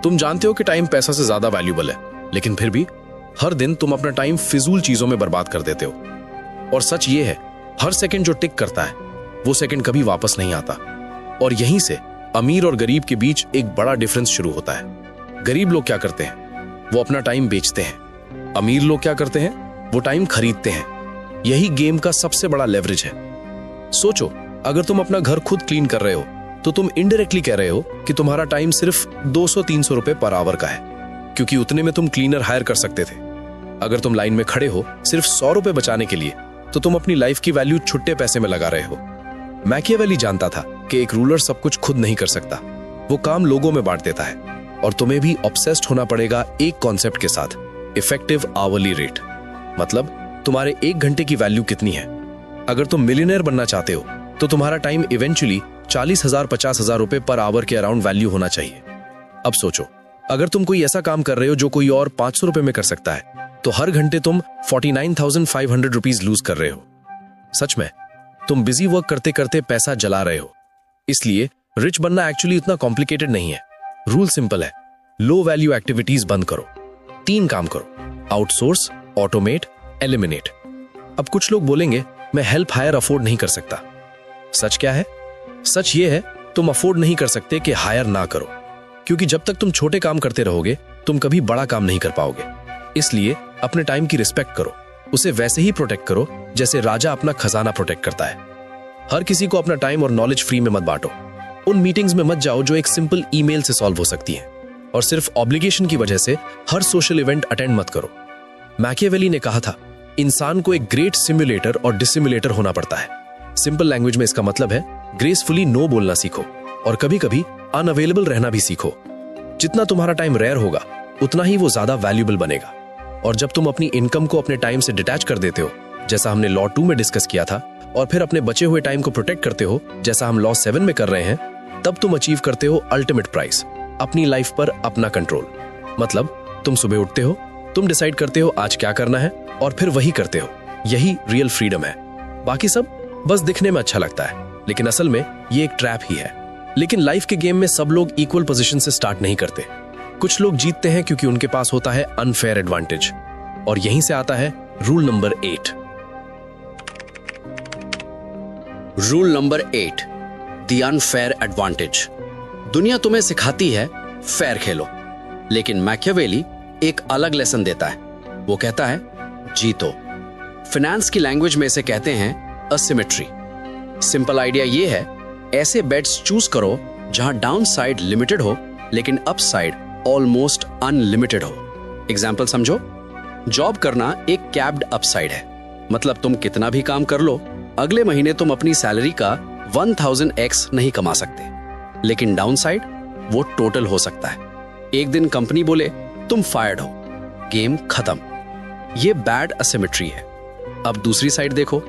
तुम जानते हो कि टाइम पैसा से ज्यादा वैल्यूबल है, लेकिन फिर भी हर दिन तुम अपना टाइम फिजूल चीजों में बर्बाद कर देते हो। और सच ये है, हर सेकंड जो टिक करता है वो सेकंड कभी वापस नहीं आता। और यहीं से अमीर और गरीब के बीच एक बड़ा डिफरेंस शुरू होता है। गरीब लोग क्या करते हैं? वो अपना टाइम बेचते हैं। अमीर लोग क्या करते हैं? वो टाइम खरीदते हैं। यही गेम का सबसे बड़ा लेवरेज है। सोचो, अगर तुम अपना घर खुद क्लीन कर रहे हो तो तुम इनडायरेक्टली कह रहे हो कि तुम्हारा टाइम सिर्फ 200-300 रुपए पर आवर का है, क्योंकि उतने में तुम क्लीनर हायर कर सकते थे। अगर तुम लाइन में खड़े हो सिर्फ 100 रुपए बचाने के लिए, तो तुम अपनी लाइफ की वैल्यू छुट्टे पैसे में लगा रहे हो। मैकियावेली जानता था कि एक रूलर सब कुछ खुद नहीं कर सकता, वो काम लोगों में बांट देता है। और तुम्हें भी ऑब्सेस्ड होना पड़ेगा एक कॉन्सेप्ट के साथ, इफेक्टिव आवरली रेट। मतलब तुम्हारे 1 घंटे की वैल्यू कितनी है। अगर तुम मिलियनेयर बनना चाहते हो तो तुम्हारा टाइम इवेंचुअली 40,000-50,000 रुपए पर आवर के अराउंड वैल्यू होना चाहिए। अब सोचो, अगर तुम कोई ऐसा काम कर रहे हो जो कोई और 500 रुपए में कर सकता है, तो हर घंटे तुम 49,500 रुपीज लूज कर रहे हो। सच में तुम बिजी वर्क करते करते पैसा जला रहे हो। इसलिए रिच बनना एक्चुअली इतना कॉम्प्लिकेटेड नहीं है। रूल सिंपल है, लो वैल्यू एक्टिविटीज बंद करो। 3 काम करो, आउटसोर्स, ऑटोमेट, एलिमिनेट। अब कुछ लोग बोलेंगे मैं हेल्प हायर अफोर्ड नहीं कर सकता। सच क्या है? सच ये है, तुम अफोर्ड नहीं कर सकते कि हायर ना करो, क्योंकि जब तक तुम छोटे काम करते रहोगे तुम कभी बड़ा काम नहीं कर पाओगे। इसलिए अपने टाइम की रिस्पेक्ट करो, उसे वैसे ही प्रोटेक्ट करो जैसे राजा अपना खजाना प्रोटेक्ट करता है। हर किसी को अपना टाइम और नॉलेज फ्री में मत बांटो। उन मीटिंग्स में मत जाओ जो एक सिंपल ईमेल से सॉल्व हो सकती हैं, और सिर्फ ऑब्लिगेशन की वजह से हर सोशल इवेंट अटेंड मत करो। मैकियावेली ने कहा था, इंसान को एक ग्रेट सिमुलेटर और डिसिमुलेटर होना पड़ता है। सिंपल लैंग्वेज में इसका मतलब है ग्रेसफुली नो बोलना सीखो और कभी कभी अनअवेलेबल रहना भी सीखो। जितना तुम्हारा टाइम रेयर होगा उतना ही वो ज्यादा वैल्यूबल बनेगा। और जब तुम अपनी इनकम को अपने टाइम से डिटैच कर देते हो, जैसा हमने लॉ 2 में डिस्कस किया था, और फिर अपने बचे हुए टाइम को प्रोटेक्ट करते हो, जैसा हम लॉ 7 में कर रहे हैं, तब तुम अचीव करते हो अल्टीमेट प्राइस, अपनी लाइफ पर अपना कंट्रोल। मतलब तुम सुबह उठते हो, तुम डिसाइड करते हो आज क्या करना है और फिर वही करते हो। यही रियल फ्रीडम है। बाकी सब बस दिखने में अच्छा लगता है, लेकिन असल में ये एक ट्रैप ही है। लेकिन लाइफ के गेम में सब लोग इक्वल पोजीशन से स्टार्ट नहीं करते। कुछ लोग जीतते हैं क्योंकि उनके पास होता है अनफेयर एडवांटेज, और यहीं से आता है rule number 8। Rule number 8, the unfair advantage. दुनिया तुम्हें सिखाती है फेयर खेलो, लेकिन मैकियावेली एक अलग लेसन देता है। वो कहता है जीतो। फाइनेंस की लैंग्वेज में इसे कहते हैं असिमेट्री। सिंपल आइडिया ये है, ऐसे बेट्स चूज करो जहां डाउन साइड लिमिटेड हो लेकिन अप साइड ऑलमोस्ट अनलिमिटेड हो। एग्जाम्पल समझो, जॉब करना एक कैप्ड अपसाइड है, मतलब तुम कितना भी काम कर लो, अगले महीने तुम अपनी सैलरी का 1000x नहीं कमा सकते। लेकिन डाउनसाइड वो टोटल हो सकता है। एक दिन कंपनी बोले तुम फायर्ड हो, गेम खत्म। ये बैड असिमेट्री है। अब दूसरी साइड देखो,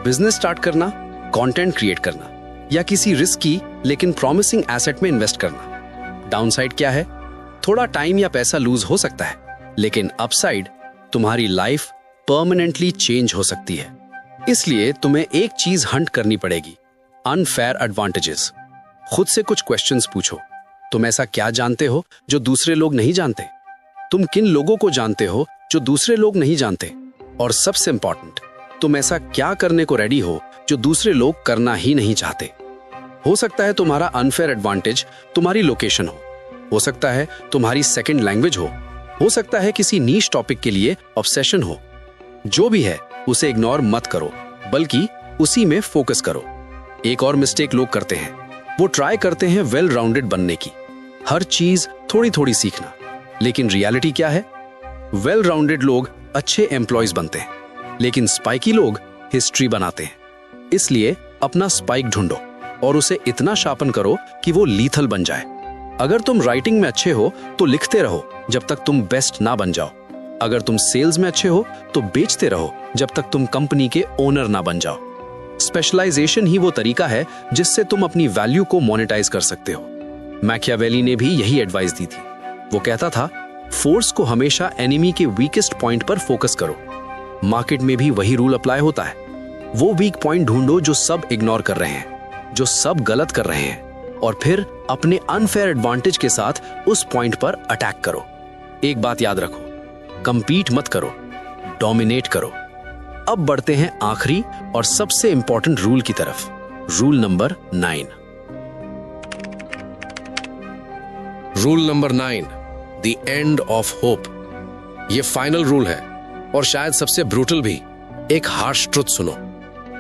बिजनेस स्टार्ट करना, कंटेंट क्रिएट करना या किसी रिस्की लेकिन प्रॉमिसिंग एसेट में इन्वेस्ट करना। डाउनसाइड क्या है? थोड़ा टाइम या पैसा लूज हो सकता है, लेकिन अपसाइड तुम्हारी लाइफ परमानेंटली चेंज हो सकती है। इसलिए तुम्हें एक चीज हंट करनी पड़ेगी, अनफेयर एडवांटेजेस। खुद से कुछ क्वेश्चंस पूछो। तुम ऐसा क्या जानते हो जो दूसरे लोग नहीं जानते? तुम किन लोगों को जानते हो जो दूसरे लोग नहीं जानते? और सबसे इंपॉर्टेंट, तुम ऐसा क्या करने को रेडी हो जो दूसरे लोग करना ही नहीं चाहते? हो सकता है तुम्हारा अनफेयर एडवांटेज तुम्हारी लोकेशन हो सकता है तुम्हारी सेकंड लैंग्वेज हो सकता है किसी नीश टॉपिक के लिए ऑब्सेशन हो। जो भी है उसे इग्नोर मत करो, बल्कि उसी में फोकस करो। एक और मिस्टेक लोग करते हैं, वो ट्राई करते हैं वेल राउंडेड बनने की, हर चीज थोड़ी थोड़ी सीखना। लेकिन रियलिटी क्या है? वेल राउंडेड लोग अच्छे एम्प्लॉयज बनते हैं, लेकिन स्पाइकी लोग हिस्ट्री बनाते हैं। इसलिए अपना स्पाइक ढूंढो और उसे इतना शार्पन करो कि वो लीथल बन जाए। अगर तुम राइटिंग में अच्छे हो तो लिखते रहो जब तक तुम बेस्ट ना बन जाओ। अगर तुम सेल्स में अच्छे हो तो बेचते रहो जब तक तुम कंपनी के ओनर ना बन जाओ। स्पेशलाइजेशन ही वो तरीका है जिससे तुम अपनी वैल्यू को मोनेटाइज कर सकते हो। मैकियावेली ने भी यही एडवाइस दी थी। वो कहता था, फोर्स को हमेशा एनिमी के वीकेस्ट पॉइंट पर फोकस करो। मार्केट में भी वही रूल अप्लाई होता है। वो वीक पॉइंट ढूंढो जो सब इग्नोर कर रहे हैं, जो सब गलत कर रहे हैं, और फिर अपने अनफेयर एडवांटेज के साथ उस पॉइंट पर अटैक करो। एक बात याद रखो, कंपीट मत करो, डोमिनेट करो। अब बढ़ते हैं आखिरी और सबसे इंपॉर्टेंट रूल की तरफ, rule number 9। Rule number 9, the end of hope. ये फाइनल रूल है और शायद सबसे ब्रूटल भी। एक हार्श ट्रुथ सुनो।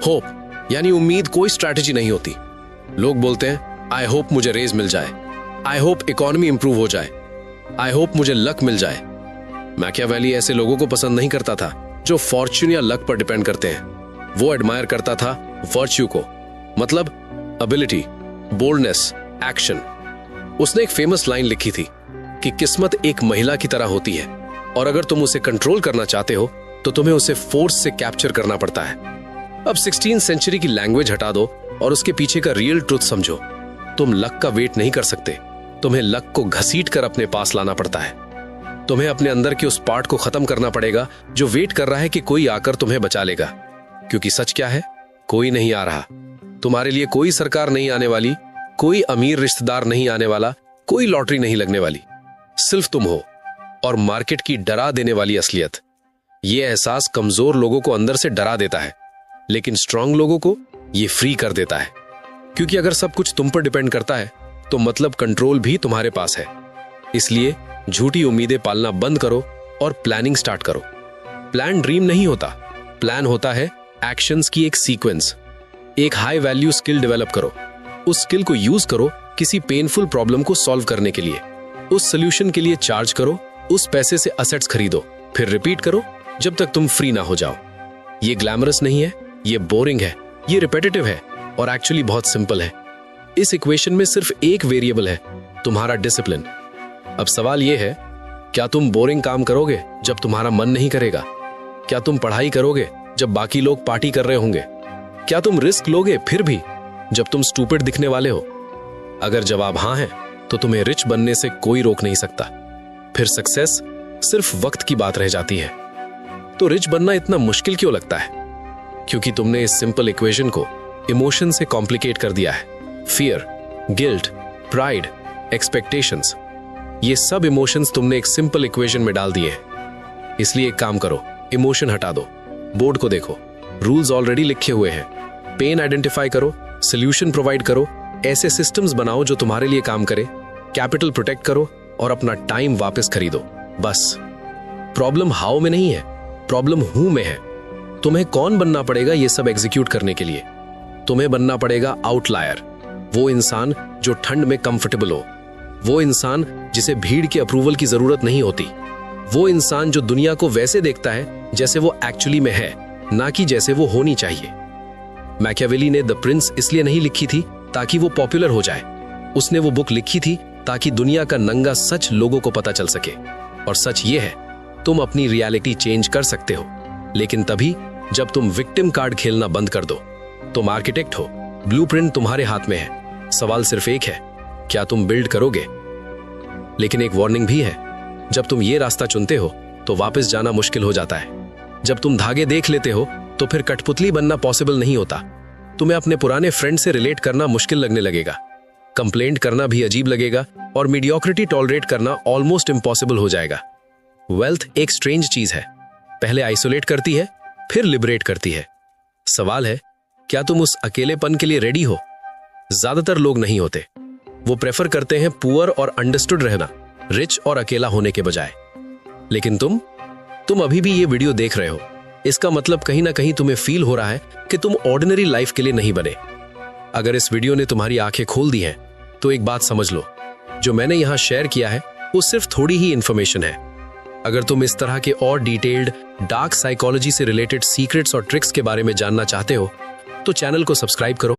होप यानी उम्मीद कोई स्ट्रैटेजी नहीं होती। लोग बोलते हैं, आई होप मुझे रेज मिल जाए, आई होप इकोनॉमी इंप्रूव हो जाए, आई होप मुझे लक मिल जाए। मैकियावेली ऐसे लोगों को पसंद नहीं करता था जो फॉर्च्यून या लक पर डिपेंड करते हैं। वो एडमायर करता था वर्च्यू को, मतलब एबिलिटी, बोल्डनेस, एक्शन। उसने एक फेमस लाइन लिखी थी कि किस्मत एक महिला की तरह होती है और अगर तुम उसे कंट्रोल करना चाहते हो तो तुम्हें उसे फोर्स से कैप्चर करना पड़ता है। अब 16वीं सेंचुरी की लैंग्वेज हटा दो और उसके पीछे का रियल ट्रुथ समझो। तुम लक का वेट नहीं कर सकते, तुम्हें लक को घसीट कर अपने पास लाना पड़ता है। तुम्हें अपने अंदर के उस पार्ट को खत्म करना पड़ेगा जो वेट कर रहा है कि कोई आकर तुम्हें बचा लेगा। क्योंकि सच क्या है? कोई नहीं आ रहा। तुम्हारे लिए कोई सरकार नहीं आने वाली, कोई अमीर रिश्तेदार नहीं आने वाला, कोई लॉटरी नहीं लगने वाली। सिर्फ तुम हो और मार्केट की डरा देने वाली असलियत। यह एहसास कमजोर लोगों को अंदर से डरा देता है, लेकिन स्ट्रांग लोगों को यह फ्री कर देता है। क्योंकि अगर सब कुछ तुम पर डिपेंड करता है तो मतलब कंट्रोल भी तुम्हारे पास है। इसलिए झूठी उम्मीदें पालना बंद करो और प्लानिंग स्टार्ट करो। प्लान ड्रीम नहीं होता, प्लान होता है एक्शंस की एक सीक्वेंस। एक हाई वैल्यू स्किल डेवलप करो, उस स्किल को यूज करो किसी पेनफुल प्रॉब्लम को सॉल्व करने के लिए। उस सोल्यूशन के लिए चार्ज करो, उस पैसे से असेट्स खरीदो, फिर रिपीट करो जब तक तुम फ्री ना हो जाओ। ये ग्लैमरस नहीं है, ये बोरिंग है, ये रिपीटेटिव है और एक्चुअली बहुत सिंपल है। इस इक्वेशन में सिर्फ एक वेरिएबल है, तुम्हारा डिसिप्लिन। अब सवाल यह है, क्या तुम बोरिंग काम करोगे जब तुम्हारा मन नहीं करेगा? क्या तुम पढ़ाई करोगे जब बाकी लोग पार्टी कर रहे होंगे? क्या तुम रिस्क लोगे फिर भी जब तुम स्टूपिड दिखने वाले हो? अगर जवाब हाँ है तो तुम्हें रिच बनने से कोई रोक नहीं सकता। फिर सक्सेस सिर्फ वक्त की बात रह जाती है। तो रिच बनना इतना मुश्किल क्यों लगता है? क्योंकि तुमने इस सिंपल इक्वेशन को इमोशन से कॉम्प्लिकेट कर दिया है। फियर, गिल्ट, प्राइड, एक्सपेक्टेशंस, ये सब इमोशंस तुमने एक सिंपल इक्वेशन में डाल दिए हैं। इसलिए एक काम करो, इमोशन हटा दो, बोर्ड को देखो, रूल्स ऑलरेडी लिखे हुए हैं। पेन आइडेंटिफाई करो, सोल्यूशन प्रोवाइड करो, ऐसे सिस्टम्स बनाओ जो तुम्हारे लिए काम करे, कैपिटल प्रोटेक्ट करो और अपना टाइम वापस खरीदो। बस प्रॉब्लम हाउ में नहीं है, प्रॉब्लम हूं में है। तुम्हें कौन बनना पड़ेगा ये सब एग्जीक्यूट करने के लिए? तुम्हें बनना पड़ेगा आउटलायर, वो इंसान जो ठंड में कंफर्टेबल हो, वो इंसान जिसे भीड़ के अप्रूवल की जरूरत नहीं होती, वो इंसान जो दुनिया को वैसे देखता है जैसे वो एक्चुअली में है, ना कि जैसे वो होनी चाहिए। मैकियावेली ने द प्रिंस इसलिए नहीं लिखी थी ताकि वो पॉपुलर हो जाए। उसने वो बुक लिखी थी ताकि दुनिया का नंगा सच लोगों को पता चल सके। और सच ये है, तुम अपनी रियलिटी चेंज कर सकते हो, लेकिन तभी जब तुम विक्टिम कार्ड खेलना बंद कर दो। तुम आर्किटेक्ट हो, ब्लूप्रिंट तुम्हारे हाथ में है। सवाल सिर्फ एक है, क्या तुम बिल्ड करोगे? लेकिन एक वार्निंग भी है, जब तुम ये रास्ता चुनते हो तो वापस जाना मुश्किल हो जाता है। जब तुम धागे देख लेते हो तो फिर कठपुतली बनना पॉसिबल नहीं होता। तुम्हें अपने पुराने फ्रेंड से रिलेट करना मुश्किल लगने लगेगा, कंप्लेंट करना भी अजीब लगेगा और मीडियोक्रिटी टॉलरेट करना ऑलमोस्ट इम्पॉसिबल हो जाएगा। वेल्थ एक स्ट्रेंज चीज है, पहले आइसोलेट करती है, फिर लिबरेट करती है। सवाल है, क्या तुम उस अकेलेपन के लिए रेडी हो? ज्यादातर लोग नहीं होते। वो प्रेफर करते हैं पुअर और अंडरस्टूड रहना, रिच और अकेला होने के बजाय। लेकिन तुम अभी भी ये वीडियो देख रहे हो, इसका मतलब कहीं ना कहीं तुम्हें फील हो रहा है कि तुम ऑर्डिनरी लाइफ के लिए नहीं बने। अगर इस वीडियो ने तुम्हारी आंखें खोल दी हैं, तो एक बात समझ लो, जो मैंने यहां शेयर किया है वो सिर्फ थोड़ी ही इंफॉर्मेशन है। अगर तुम इस तरह के और डिटेल्ड डार्क साइकोलॉजी से रिलेटेड सीक्रेट्स और ट्रिक्स के बारे में जानना चाहते हो तो चैनल को सब्सक्राइब करो